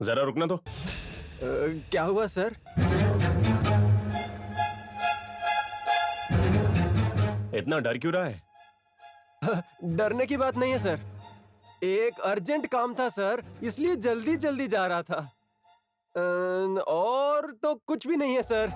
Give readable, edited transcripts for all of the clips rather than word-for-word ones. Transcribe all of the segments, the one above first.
जरा रुकना तो। क्या हुआ सर? इतना डर क्यों रहा है? डरने की बात नहीं है सर, एक अर्जेंट काम था सर, इसलिए जल्दी जल्दी जा रहा था। और तो कुछ भी नहीं है सर।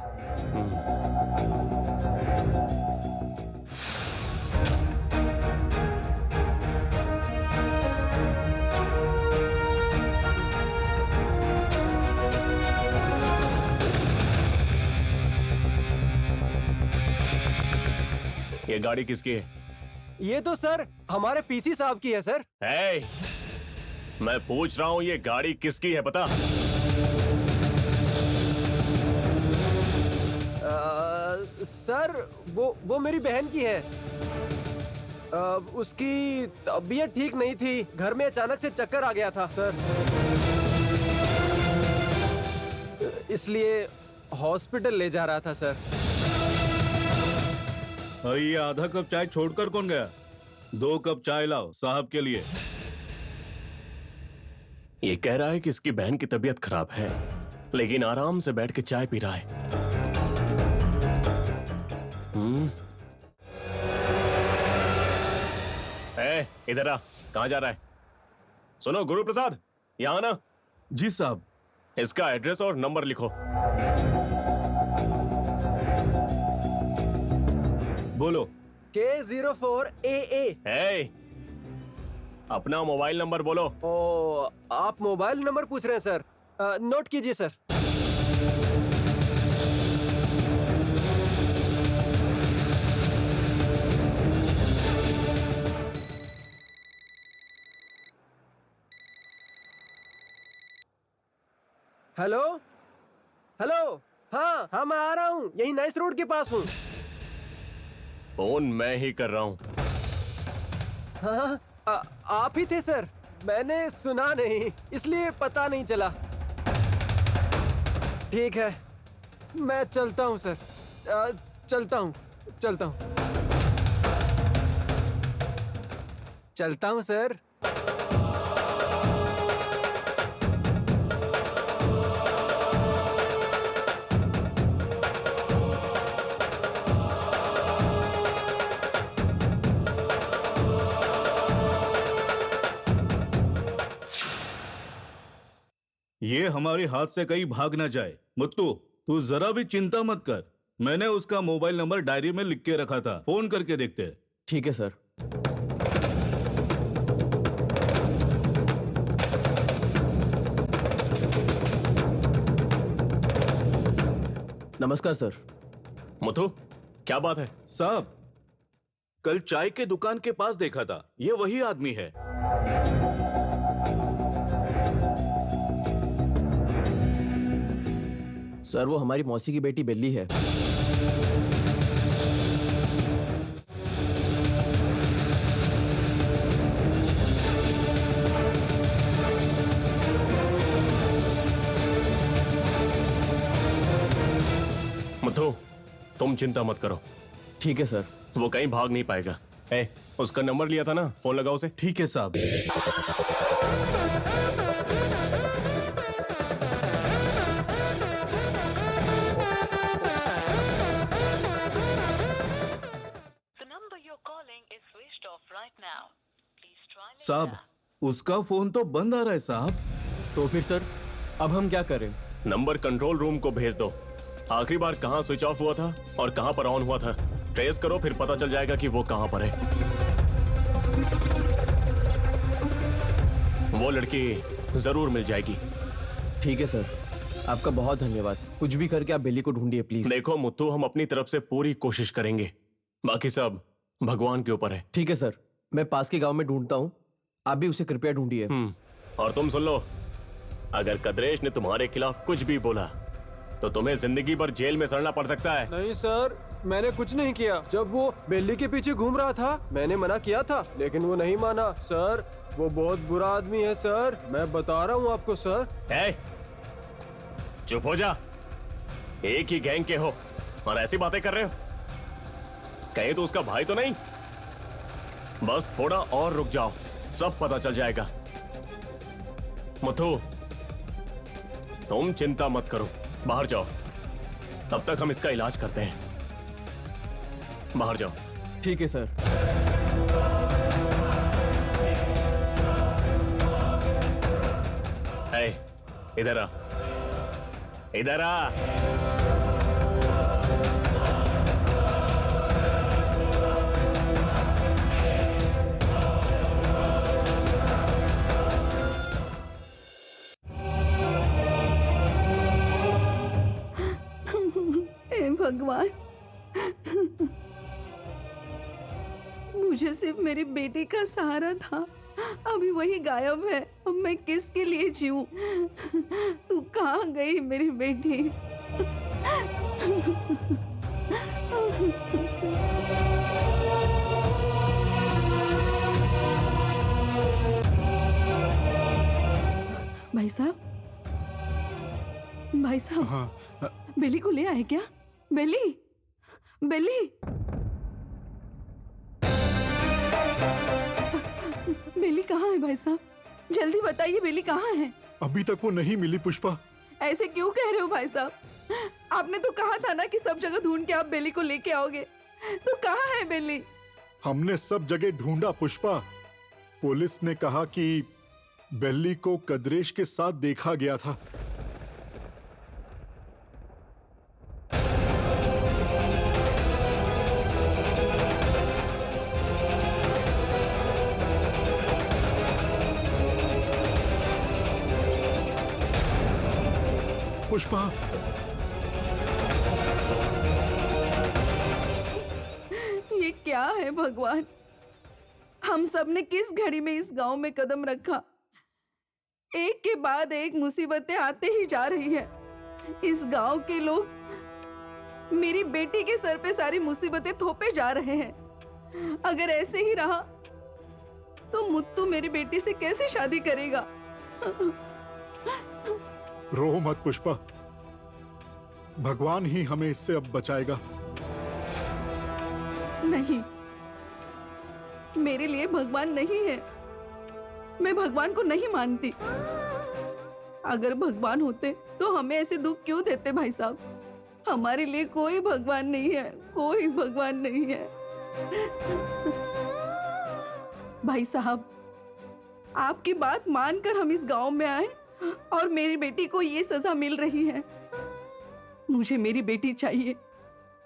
ये गाड़ी किसकी है? ये तो सर हमारे पीसी साहब की है सर। hey, मैं पूछ रहा हूं ये गाड़ी किसकी है पता? सर वो मेरी बहन की है। उसकी तबीयत ठीक नहीं थी, घर में अचानक से चक्कर आ गया था सर, इसलिए हॉस्पिटल ले जा रहा था सर। ये आधा कप चाय छोड़कर कौन गया? 2 कप चाय लाओ साहब के लिए। ये कह रहा है कि इसकी बहन की तबीयत खराब है, लेकिन आराम से बैठ के चाय पी रहा है। इधर आ, कहाँ जा रहा है? सुनो गुरु प्रसाद, यहाँ ना। जी साहब। इसका एड्रेस और नंबर लिखो। बोलो। K04AA। अपना मोबाइल नंबर बोलो। ओ, आप मोबाइल नंबर पूछ रहे हैं सर? नोट कीजिए सर। हेलो हेलो, हाँ मैं आ रहा हूँ, यही नाइस रोड के पास हूँ। फोन मैं ही कर रहा हूँ। हाँ, आप ही थे सर, मैंने सुना नहीं इसलिए पता नहीं चला। ठीक है, मैं चलता हूँ सर। चलता हूँ सर। ये हमारे हाथ से कहीं भाग ना जाए। मुत्तू, तू जरा भी चिंता मत कर, मैंने उसका मोबाइल नंबर डायरी में लिख के रखा था, फोन करके देखते हैं। ठीक है सर। नमस्कार सर। मुथु, क्या बात है? साहब, कल चाय के दुकान के पास देखा था, ये वही आदमी है। सर वो हमारी मौसी की बेटी बेली है। मुथु, तुम चिंता मत करो। ठीक है सर। वो कहीं भाग नहीं पाएगा। उसका नंबर लिया था ना, फोन लगाओ उसे। ठीक है साहब। साहब, उसका फोन तो बंद आ रहा है साहब। तो फिर सर अब हम क्या करें? नंबर कंट्रोल रूम को भेज दो। आखिरी बार कहाँ स्विच ऑफ हुआ था और कहाँ पर ऑन हुआ था, ट्रेस करो, फिर पता चल जाएगा कि वो कहाँ पर है। वो लड़की जरूर मिल जाएगी। ठीक है सर, आपका बहुत धन्यवाद। कुछ भी करके आप बेली को ढूंढिए प्लीज। देखो मुत्तू, हम अपनी तरफ से पूरी कोशिश करेंगे, बाकी सब भगवान के ऊपर है। ठीक है सर, मैं पास के गांव में ढूंढता हूँ, आप भी उसे कृपया ढूंढिए। और तुम सुन लो, अगर कदरेश ने तुम्हारे खिलाफ कुछ भी बोला तो तुम्हें जिंदगी भर जेल में सड़ना पड़ सकता है। नहीं सर, मैंने कुछ नहीं किया। जब वो बेली के पीछे घूम रहा था मैंने मना किया था, लेकिन वो नहीं माना। सर वो बहुत बुरा आदमी है सर, मैं बता रहा हूँ आपको सर। चुप हो जा, एक ही गैंग के हो और ऐसी बातें कर रहे हो। कहीं तो उसका भाई तो नहीं? बस थोड़ा और रुक जाओ, सब पता चल जाएगा। मुथु, तुम चिंता मत करो, बाहर जाओ, तब तक हम इसका इलाज करते हैं। बाहर जाओ। ठीक है सर। ए, इधर आ, इधर आ। हे भगवान, मुझे सिर्फ मेरी बेटी का सहारा था, अभी वही गायब है। अब मैं किसके लिए जीऊं? तू कहाँ गई मेरी बेटी? भाई साहब, भाई साहब, हाँ, बेली को ले आए क्या? बेली, बेली, बेली कहाँ है भाई साहब? जल्दी बताइए, बेली कहाँ है? अभी तक वो नहीं मिली पुष्पा। ऐसे क्यों कह रहे हो भाई साहब? आपने तो कहा था ना कि सब जगह ढूंढ के आप बेली को लेके आओगे। तो कहाँ है बेली? हमने सब जगह ढूंढा पुष्पा। पुलिस ने कहा कि बेली को कद्रेश के साथ देखा गया था। पुष्पा, ये क्या है भगवान? हम सब ने किस घड़ी में इस गांव में कदम रखा? एक के बाद एक मुसीबतें आते ही जा रही है। इस गांव के लोग मेरी बेटी के सर पे सारी मुसीबतें थोपे जा रहे हैं। अगर ऐसे ही रहा तो मुत्तू मेरी बेटी से कैसे शादी करेगा? रो मत पुष्पा, भगवान ही हमें इससे अब बचाएगा। नहीं, मेरे लिए भगवान नहीं है। मैं भगवान को नहीं मानती। अगर भगवान होते तो हमें ऐसे दुख क्यों देते भाई साहब? हमारे लिए कोई भगवान नहीं है, कोई भगवान नहीं है। भाई साहब, आपकी बात मानकर हम इस गांव में आए और मेरी बेटी को ये सजा मिल रही है। मुझे मेरी बेटी चाहिए,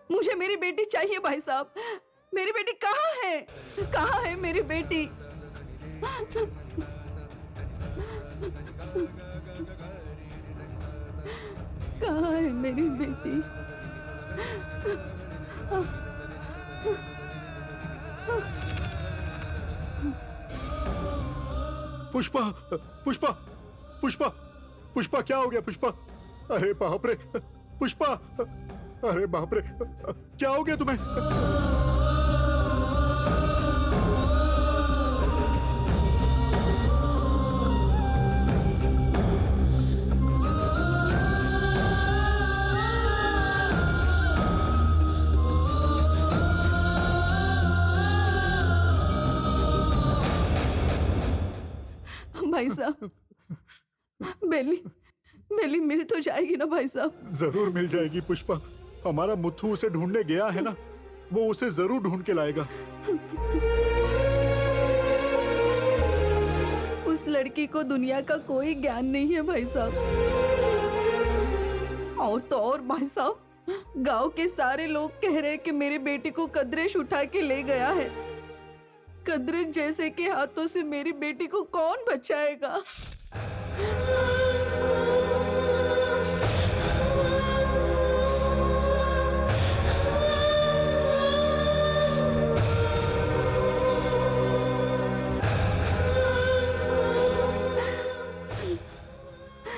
मुझे मेरी बेटी चाहिए भाई साहब। मेरी बेटी कहाँ है? कहाँ है मेरी बेटी? कहाँ है मेरी बेटी? पुष्पा, पुष्पा, पुष्पा, पुष्पा, क्या हो गया पुष्पा? अरे बाप रे पुष्पा, अरे बाप रे, क्या हो गया तुम्हें? भाई साहब, बेली, बेली मिल तो जाएगी ना भाई साहब? जरूर मिल जाएगी पुष्पा। हमारा मुथु उसे ढूंढने गया है ना, वो उसे जरूर ढूंढ के लाएगा। उस लड़की को दुनिया का कोई ज्ञान नहीं है भाई साहब। और तो और भाई साहब, गांव के सारे लोग कह रहे हैं कि मेरी बेटी को कद्रेश उठा के ले गया है। कद्रेश जैसे के हाथों से मेरी बेटी को कौन बचाएगा?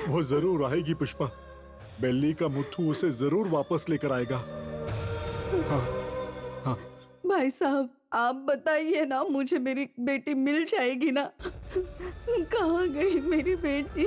वो जरूर आएगी पुष्पा। बेली का मुथु उसे जरूर वापस लेकर आएगा। हाँ, हाँ। भाई साहब, आप बताइए ना, मुझे मेरी बेटी मिल जाएगी ना? कहाँ गई मेरी बेटी?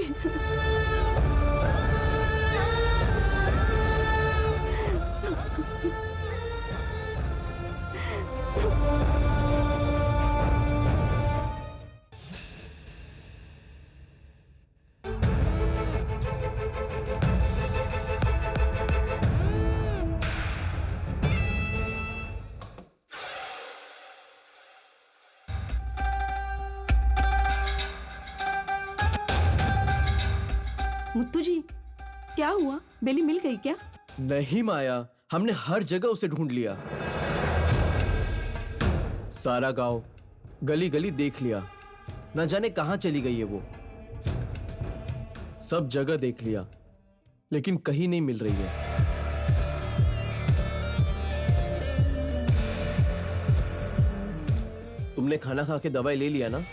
क्या हुआ? बेली मिल गई क्या? नहीं माया, हमने हर जगह उसे ढूंढ लिया। सारा गांव, गली गली देख लिया, न जाने कहां चली गई है वो। सब जगह देख लिया, लेकिन कहीं नहीं मिल रही है। तुमने खाना खा के दवाई ले लिया ना?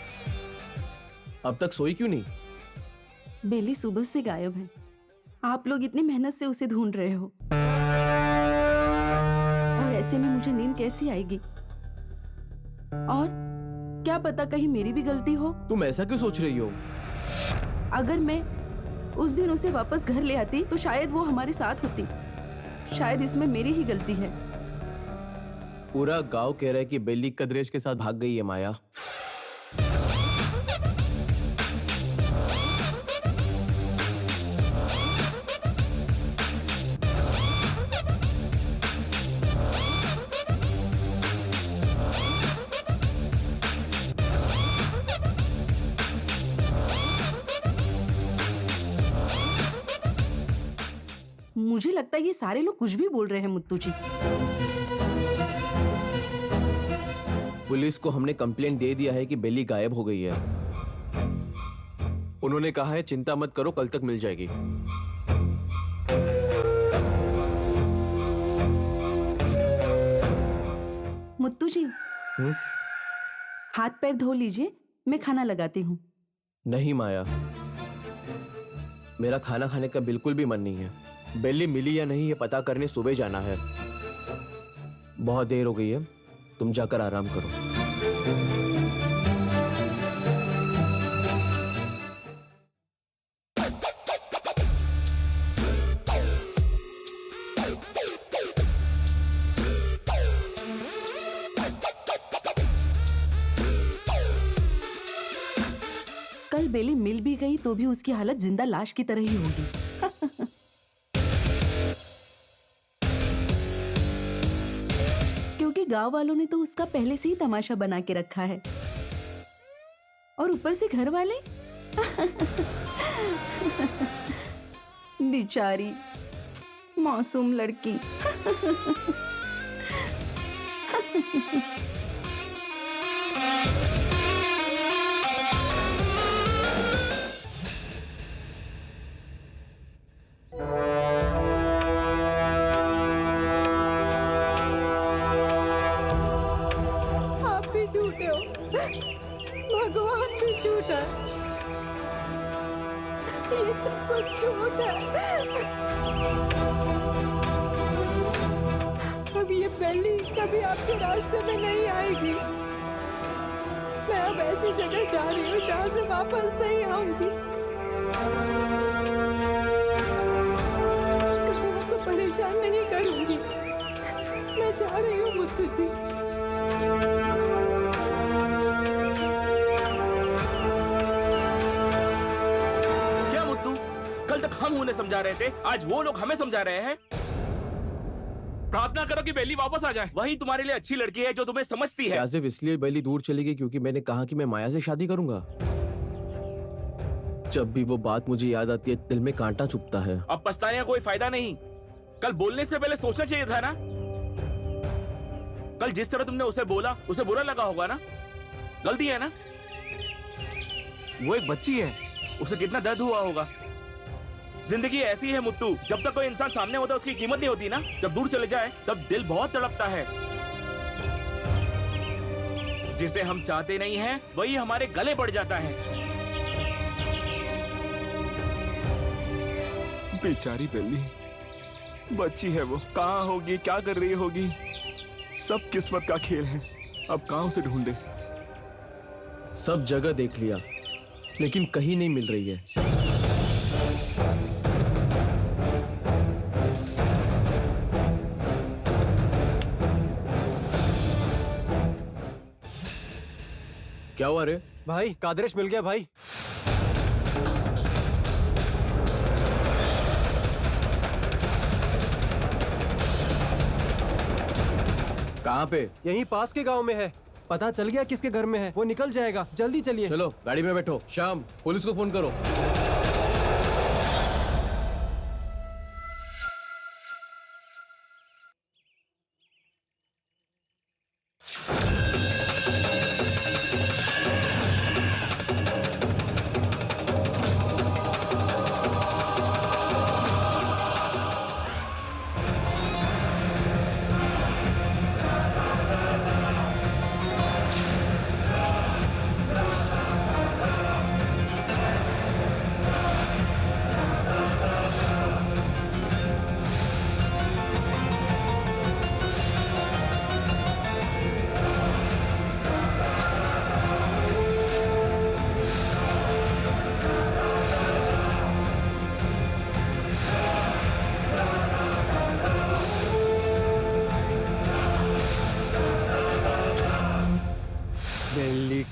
अब तक सोई क्यों नहीं? बेली सुबह से गायब है। आप लोग इतनी मेहनत से उसे ढूंढ रहे हो, और ऐसे में मुझे नींद कैसी आएगी? और क्या पता कहीं मेरी भी गलती हो। तुम ऐसा क्यों सोच रही हो? अगर मैं उस दिन उसे वापस घर ले आती तो शायद वो हमारे साथ होती। शायद इसमें मेरी ही गलती है। पूरा गांव कह रहा है कि बेली कदरेश के साथ भाग गई है माया। मुझे लगता है ये सारे लोग कुछ भी बोल रहे हैं मुत्तू जी। पुलिस को हमने कंप्लेंट दे दिया है कि बेली गायब हो गई है। उन्होंने कहा है चिंता मत करो, कल तक मिल जाएगी। मुत्तू जी, हाथ पैर धो लीजिए, मैं खाना लगाती हूँ। नहीं माया, मेरा खाना खाने का बिल्कुल भी मन नहीं है। बेली मिली या नहीं ये पता करने सुबह जाना है। बहुत देर हो गई है, तुम जाकर आराम करो। कल बेली मिल भी गई तो भी उसकी हालत जिंदा लाश की तरह ही होगी। क्योंकि गांव वालों ने तो उसका पहले से ही तमाशा बना के रखा है, और ऊपर से घर वाले। बेचारी मासूम लड़की। झूठे हो, भगवान भी झूठा, ये सब कुछ झूठ है। अब ये बेली कभी आपके रास्ते में नहीं आएगी। मैं अब ऐसी जगह जा रही हूँ जहाँ से वापस नहीं आऊंगी। कभी आपको परेशान नहीं करूंगी। मैं जा रही हूँ मुत्तू जी। कल तक हम उन्हें समझा रहे थे, आज वो लोग हमें समझा रहे हैं। प्रार्थना करो कि बेली वापस आ जाए। वही तुम्हारे लिए अच्छी लड़की है जो तुम्हें समझती है। क्या सिर्फ इसलिए बेली दूर चली गई क्योंकि मैंने कहा कि मैं माया से शादी करूंगा? जब भी वो बात मुझे याद आती है दिल में कांटा चुभता है। अब पछताने का कोई फायदा नहीं। कल बोलने से पहले सोचना चाहिए था ना। कल जिस तरह तुमने उसे बोला, उसे बुरा लगा होगा ना। गलती है ना। वो एक बच्ची है, उसे कितना दर्द हुआ होगा। जिंदगी ऐसी है मुत्तू, जब तक कोई इंसान सामने होता है उसकी कीमत नहीं होती ना। जब दूर चले जाए तब दिल बहुत तड़पता है। जिसे हम चाहते नहीं हैं वही हमारे गले पड़ जाता है। बेचारी बेली, बच्ची है वो, कहाँ होगी, क्या कर रही होगी, सब किस्मत का खेल है। अब कहाँ उसे ढूंढे? सब जगह देख लिया, लेकिन कहीं नहीं मिल रही है। क्या हुआ रे? भाई कादरेश मिल गया भाई। कहाँ पे? यहीं पास के गांव में है। पता चल गया किसके घर में है, वो निकल जाएगा, जल्दी चलिए। चलो गाड़ी में बैठो। श्याम, पुलिस को फोन करो।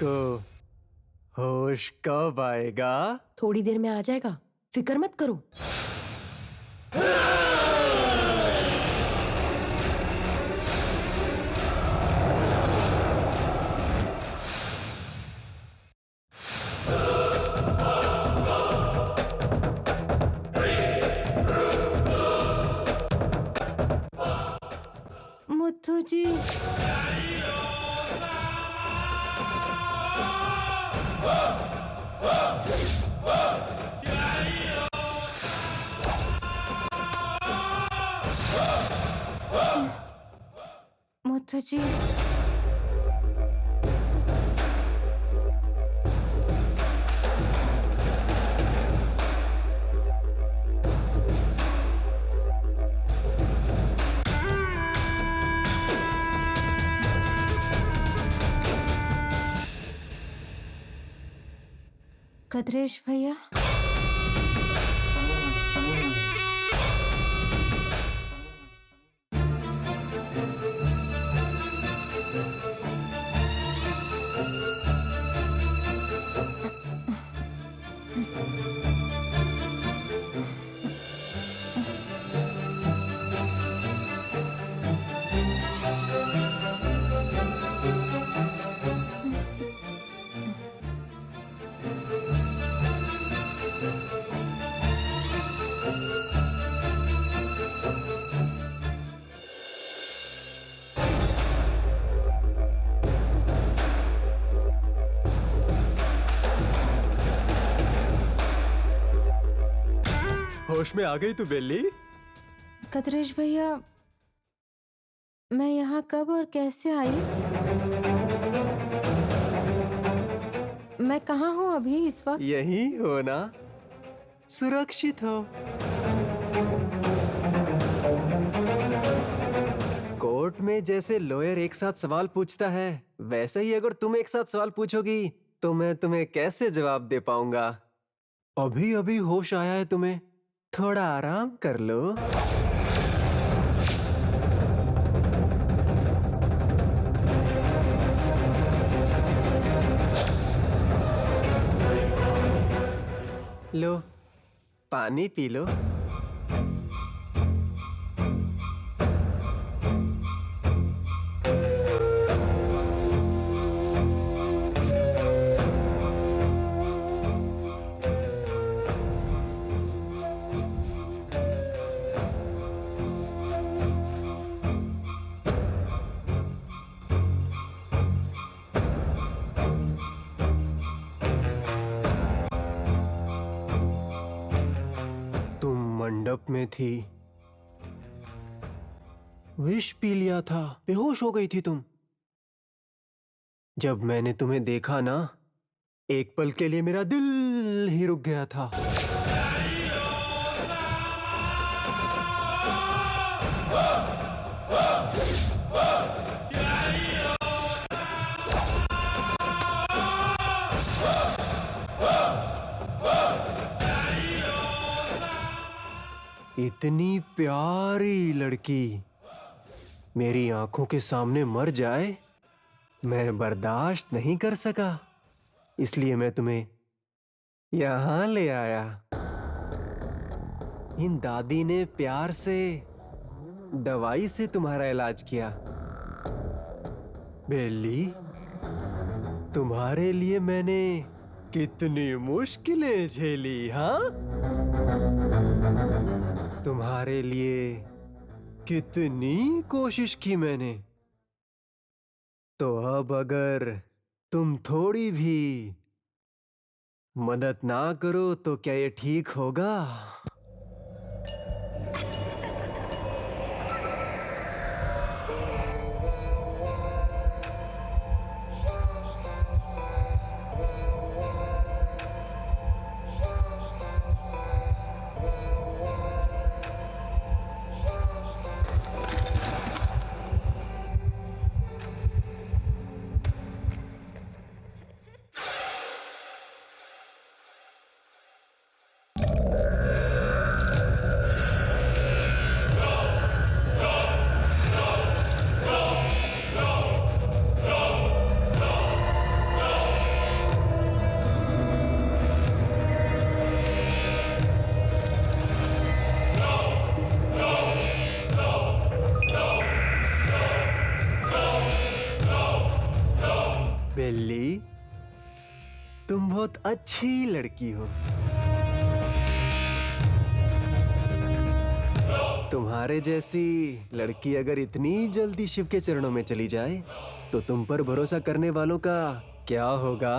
को होश कब आएगा? थोड़ी देर में आ जाएगा, फिक्र मत करो। मुथु जी, मुथु जी, कदरेश भैया, होश में आ गई तू बेली? कदरेश भैया, मैं यहाँ कब और कैसे आई? मैं कहाँ हूँ अभी इस वक्त? यही हो ना, सुरक्षित हो। कोर्ट में जैसे लॉयर एक साथ सवाल पूछता है, वैसे ही अगर तुम एक साथ सवाल पूछोगी तो मैं तुम्हें कैसे जवाब दे पाऊंगा? अभी अभी होश आया है तुम्हें, थोड़ा आराम कर लो। लो, पानी पी लो। मंडप में थी, विष पी लिया था, बेहोश हो गई थी तुम। जब मैंने तुम्हें देखा ना, एक पल के लिए मेरा दिल ही रुक गया था। इतनी प्यारी लड़की मेरी आंखों के सामने मर जाए, मैं बर्दाश्त नहीं कर सका। इसलिए मैं तुम्हें यहां ले आया। इन दादी ने प्यार से, दवाई से तुम्हारा इलाज किया। बेली, तुम्हारे लिए मैंने कितनी मुश्किलें झेली, हाँ? तुम्हारे लिए कितनी कोशिश की मैंने। तो अब अगर तुम थोड़ी भी मदद ना करो तो क्या ये ठीक होगा? तुम बहुत अच्छी लड़की हो। तुम्हारे जैसी लड़की अगर इतनी जल्दी शिव के चरणों में चली जाए तो तुम पर भरोसा करने वालों का क्या होगा?